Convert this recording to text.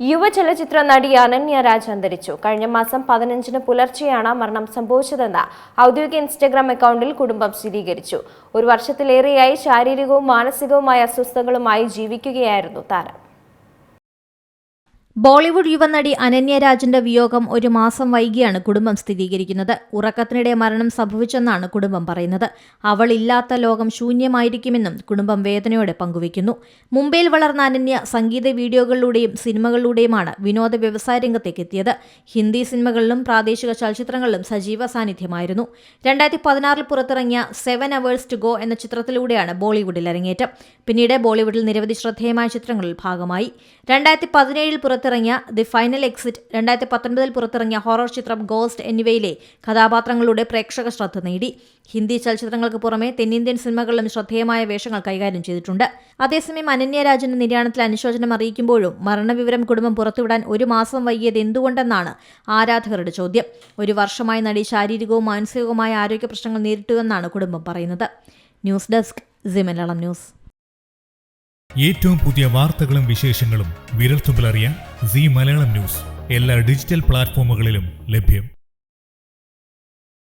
യുവചലച്ചിത്ര നടി അനന്യ രാജ് അന്തരിച്ചു. കഴിഞ്ഞ മാസം 15-ന് പുലർച്ചെയാണ് മരണം സംഭവിച്ചതെന്ന് ഔദ്യോഗിക ഇൻസ്റ്റഗ്രാം അക്കൗണ്ടിൽ കുടുംബം സ്ഥിരീകരിച്ചു. ഒരു വർഷത്തിലേറെയായി ശാരീരികവും മാനസികവുമായ അസ്വസ്ഥതകളുമായി ജീവിക്കുകയായിരുന്നു താരം. ബോളിവുഡ് യുവനടി അനന്യ രാജിന്റെ വിയോഗം ഒരു മാസം വൈകിയാണ് കുടുംബം സ്ഥിരീകരിക്കുന്നത്. ഉറക്കത്തിനിടെ മരണം സംഭവിച്ചെന്നാണ് കുടുംബം പറയുന്നത്. അവൾ ഇല്ലാത്ത ലോകം ശൂന്യമായിരിക്കുമെന്നും കുടുംബം വേദനയോടെ പങ്കുവയ്ക്കുന്നു. മുംബൈയിൽ വളർന്ന അനന്യ സംഗീത വീഡിയോകളിലൂടെയും സിനിമകളിലൂടെയുമാണ് വിനോദ വ്യവസായ രംഗത്തേക്ക് എത്തിയത്. ഹിന്ദി സിനിമകളിലും പ്രാദേശിക ചലച്ചിത്രങ്ങളിലും സജീവ സാന്നിധ്യമായിരുന്നു. 2016 പുറത്തിറങ്ങിയ 7 Hours to Go എന്ന ചിത്രത്തിലൂടെയാണ് ബോളിവുഡിൽ അരങ്ങേറ്റം. പിന്നീട് ബോളിവുഡിൽ നിരവധി ശ്രദ്ധേയമായ ചിത്രങ്ങളിൽ ഭാഗമായി. 2017 പുറത്തിറങ്ങിയ ദി ഫൈനൽ എക്സിറ്റ്, 2019 പുറത്തിറങ്ങിയ ഹൊറർ ചിത്രം ഗോസ്റ്റ് എന്നിവയിലെ കഥാപാത്രങ്ങളുടെ പ്രേക്ഷക ശ്രദ്ധ നേടി. ഹിന്ദി ചലച്ചിത്രങ്ങൾക്ക് പുറമെ തെന്നിന്ത്യൻ സിനിമകളിലും ശ്രദ്ധേയമായ വേഷങ്ങൾ കൈകാര്യം ചെയ്തിട്ടുണ്ട്. അതേസമയം അനന്യ രാജിന്റെ നിര്യാണത്തിൽ അനുശോചനം അറിയിക്കുമ്പോഴും മരണവിവരം കുടുംബം പുറത്തുവിടാൻ ഒരു മാസം വൈകിയത് എന്തുകൊണ്ടെന്നാണ് ആരാധകരുടെ ചോദ്യം. ഒരു വർഷമായി നടി ശാരീരികവും മാനസികവുമായ ആരോഗ്യ പ്രശ്നങ്ങൾ നേരിട്ടുവെന്നാണ് കുടുംബം പറയുന്നത്. News desk C Malayalam news. ഏറ്റവും പുതിയ വാർത്തകളും വിശേഷങ്ങളും വിരൽത്തുമ്പിലറിയാൻ സി മലയാളം ന്യൂസ് എല്ലാ ഡിജിറ്റൽ പ്ലാറ്റ്ഫോമുകളിലും ലഭ്യം.